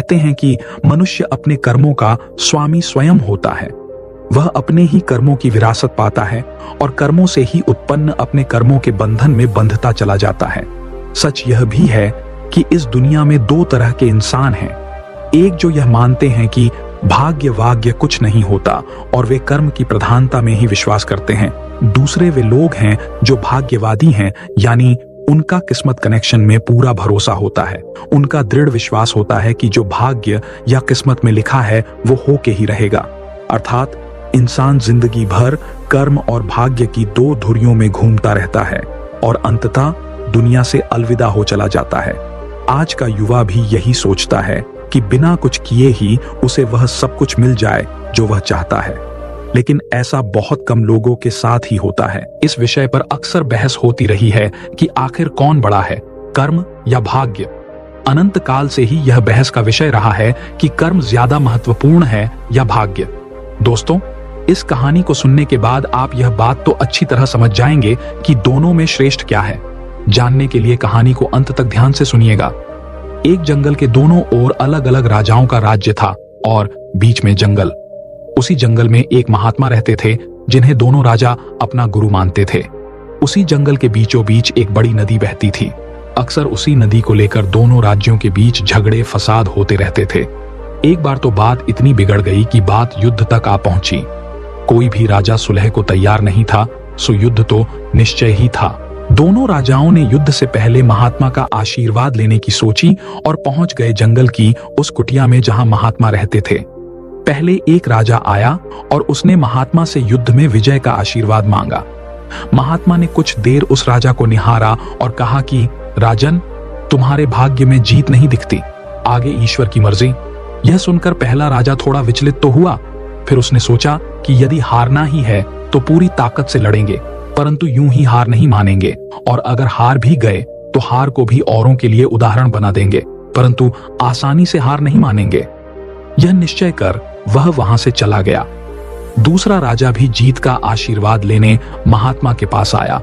कहते हैं कि मनुष्य अपने कर्मों का स्वामी स्वयं होता है। वह अपने ही कर्मों की विरासत पाता है और कर्मों से ही उत्पन्न अपने कर्मों के बंधन में बंधता चला जाता है। सच यह भी है कि इस दुनिया में दो तरह के इंसान हैं। एक जो यह मानते हैं कि भाग्य वाग्य कुछ नहीं होता और वे कर्म की प्रधानता में ही विश्वास करते हैं। दूसरे वे लोग हैं जो भाग्यवादी हैं, यानी उनका किस्मत कनेक्शन में पूरा भरोसा होता है। उनका दृढ़ विश्वास होता है कि जो भाग्य या किस्मत में लिखा है वो होके ही रहेगा। अर्थात इंसान जिंदगी भर कर्म और भाग्य की दो धुरियों में घूमता रहता है और अंततः दुनिया से अलविदा हो चला जाता है। आज का युवा भी यही सोचता है कि बिना कुछ किए ही उसे वह सब कुछ मिल जाए जो वह चाहता है, लेकिन ऐसा बहुत कम लोगों के साथ ही होता है। इस विषय पर अक्सर बहस होती रही है कि आखिर कौन बड़ा है, कर्म या भाग्य। अनंत काल से ही यह बहस का विषय रहा है कि कर्म ज्यादा महत्वपूर्ण है या भाग्य। दोस्तों, इस कहानी को सुनने के बाद आप यह बात तो अच्छी तरह समझ जाएंगे कि दोनों में श्रेष्ठ क्या है। जानने के लिए कहानी को अंत तक ध्यान से सुनिएगा। एक जंगल के दोनों ओर अलग अलग राजाओं का राज्य था और बीच में जंगल। उसी जंगल में एक महात्मा रहते थे जिन्हें दोनों राजा अपना गुरु मानते थे। उसी जंगल के बीचों बीच एक बड़ी नदी बहती थी। अक्सर उसी नदी को लेकर दोनों राज्यों के बीच झगड़े फसाद होते रहते थे। एक बार तो बात इतनी बिगड़ गई कि बात युद्ध तक आ पहुंची। कोई भी राजा सुलह को तैयार नहीं था, सो युद्ध तो निश्चय ही था। दोनों राजाओं ने युद्ध से पहले महात्मा का आशीर्वाद लेने की सोची और पहुंच गए जंगल की उस कुटिया में जहां महात्मा रहते थे। पहले एक राजा आया और उसने महात्मा से युद्ध में विजय का आशीर्वाद मांगा। महात्मा ने कुछ देर उस राजा को निहारा और कहा कि राजन, तुम्हारे भाग्य में जीत नहीं दिखती, आगे ईश्वर की मर्जी। यह सुनकर पहला राजा थोड़ा विचलित तो हुआ, फिर उसने सोचा कि यदि हारना ही है तो पूरी ताकत से लड़ेंगे, परंतु यूं ही हार नहीं मानेंगे, और अगर हार भी गए तो हार को भी औरों के लिए उदाहरण बना देंगे, परंतु आसानी से हार नहीं मानेंगे। यह निश्चय कर वह वहां से चला गया। दूसरा राजा भी जीत का आशीर्वाद लेने महात्मा के पास आया,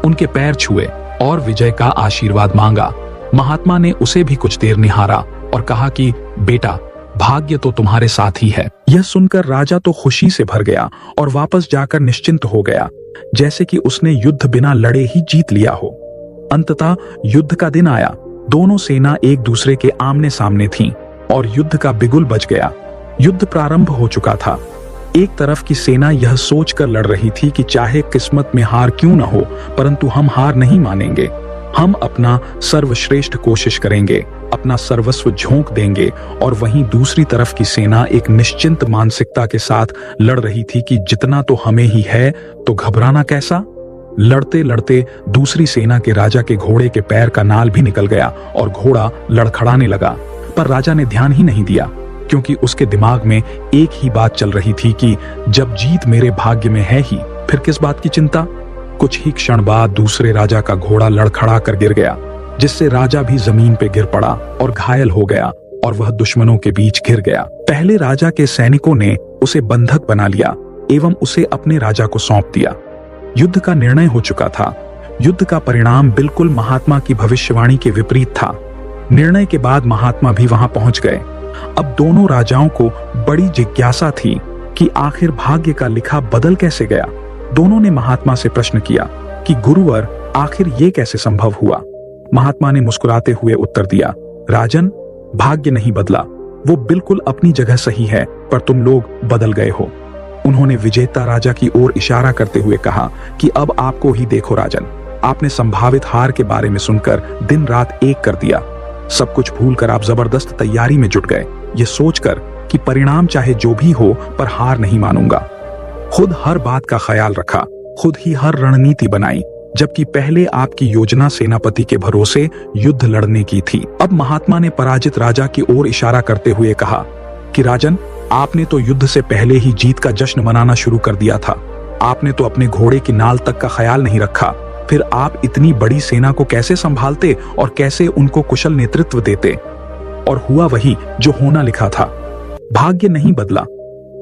उनके पैर छुए और विजय का आशीर्वाद मांगा। महात्मा ने उसे भी कुछ देर निहारा और कहा कि बेटा, भाग्य तो तुम्हारे साथ ही है। यह सुनकर राजा तो खुशी से भर गया और वापस जाकर निश्चिंत हो गया, जैसे कि उसने युद्ध बिना लड़े ही जीत लिया हो। अंततः युद्ध का दिन आया। दोनों सेना एक दूसरे के आमने सामने थीं और युद्ध का बिगुल बज गया। युद्ध प्रारंभ हो चुका था। एक तरफ की सेना यह सोचकर लड़ रही थी कि चाहे किस्मत में हार क्यों न हो, परंतु हम हार नहीं मानेंगे। हम अपना सर्वश्रेष्ठ कोशिश करेंगे, अपना सर्वस्व झोंक देंगे। और वहीं दूसरी तरफ की सेना एक निश्चिंत मानसिकता के साथ लड़ रही थी कि जितना तो हमें ही है, तो घबराना कैसा। लड़ते लड़ते दूसरी सेना के राजा के घोड़े के पैर का नाल भी निकल गया और घोड़ा लड़खड़ाने लगा। पर राजा ने ध्यान ही नहीं दिया, क्योंकि उसके दिमाग में एक ही बात चल रही थी कि जब जीत मेरे भाग्य में है ही, फिर किस बात की चिंता। कुछ ही क्षण बाद दूसरे राजा का घोड़ा लड़खड़ा कर गिर गया, जिससे राजा भी जमीन पे गिर पड़ा और घायल हो गया और वह दुश्मनों के बीच घिर गया। पहले राजा के सैनिकों ने उसे बंधक बना लिया एवं उसे अपने राजा को सौंप दिया। युद्ध का निर्णय हो चुका था। युद्ध का परिणाम बिल्कुल महात्मा की भविष्यवाणी के विपरीत था। निर्णय के बाद महात्मा भी वहां पहुंच गए। अब दोनों राजाओं को बड़ी जिज्ञासा थी कि आखिर भाग्य का लिखा बदल कैसे गया। दोनों ने महात्मा से प्रश्न किया कि गुरुवर, आखिर ये कैसे संभव हुआ। महात्मा ने मुस्कुराते हुए उत्तर दिया, राजन, भाग्य नहीं बदला, वो बिल्कुल अपनी जगह सही है, पर तुम लोग बदल गए हो। उन्होंने विजेता राजा की ओर इशारा करते हुए कहा कि अब आपको ही देखो राजन, आपने संभावित हार के बारे में सुनकर दिन रात एक कर दिया। सब कुछ भूलकर आप जबरदस्त तैयारी में जुट गए, ये सोचकर कि परिणाम चाहे जो भी हो, पर हार नहीं मानूंगा। खुद हर बात का ख्याल रखा, खुद ही हर रणनीति बनाई, जबकि पहले आपकी योजना सेनापति के भरोसे युद्ध लड़ने की थी। अब महात्मा ने पराजित राजा की ओर इशारा करते हुए कहा कि राजन, आपने तो युद्ध से पहले ही जीत का जश्न मनाना शुरू कर दिया था। आपने तो अपने घोड़े की नाल तक का ख्याल नहीं रखा। फिर आप इतनी बड़ी सेना को कैसे संभालते और कैसे उनको कुशल नेतृत्व देते। और हुआ वही जो होना लिखा था। भाग्य नहीं बदला,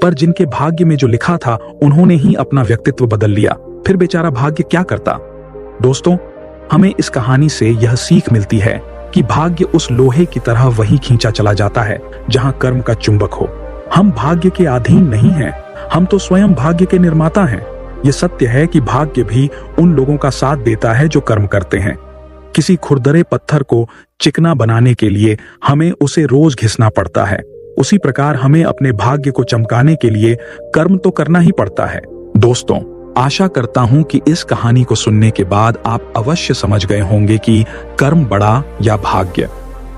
पर जिनके भाग्य में जो लिखा था उन्होंने ही अपना व्यक्तित्व बदल लिया। फिर बेचारा भाग्य क्या करता। दोस्तों, हमें इस कहानी से यह सीख मिलती है कि भाग्य उस लोहे की तरह वही खींचा चला जाता है जहां कर्म का चुंबक हो। हम भाग्य के अधीन नहीं हैं, हम तो स्वयं भाग्य के निर्माता हैं। ये सत्य है कि भाग्य भी उन लोगों का साथ देता है जो कर्म करते हैं। किसी खुरदरे पत्थर को चिकना बनाने के लिए हमें उसे रोज घिसना पड़ता है, उसी प्रकार हमें अपने भाग्य को चमकाने के लिए कर्म तो करना ही पड़ता है। दोस्तों, आशा करता हूं कि इस कहानी को सुनने के बाद आप अवश्य समझ गए होंगे कि कर्म बड़ा या भाग्य।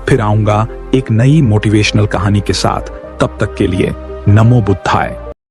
फिर आऊंगा एक नई मोटिवेशनल कहानी के साथ। तब तक के लिए नमो बुद्धाय।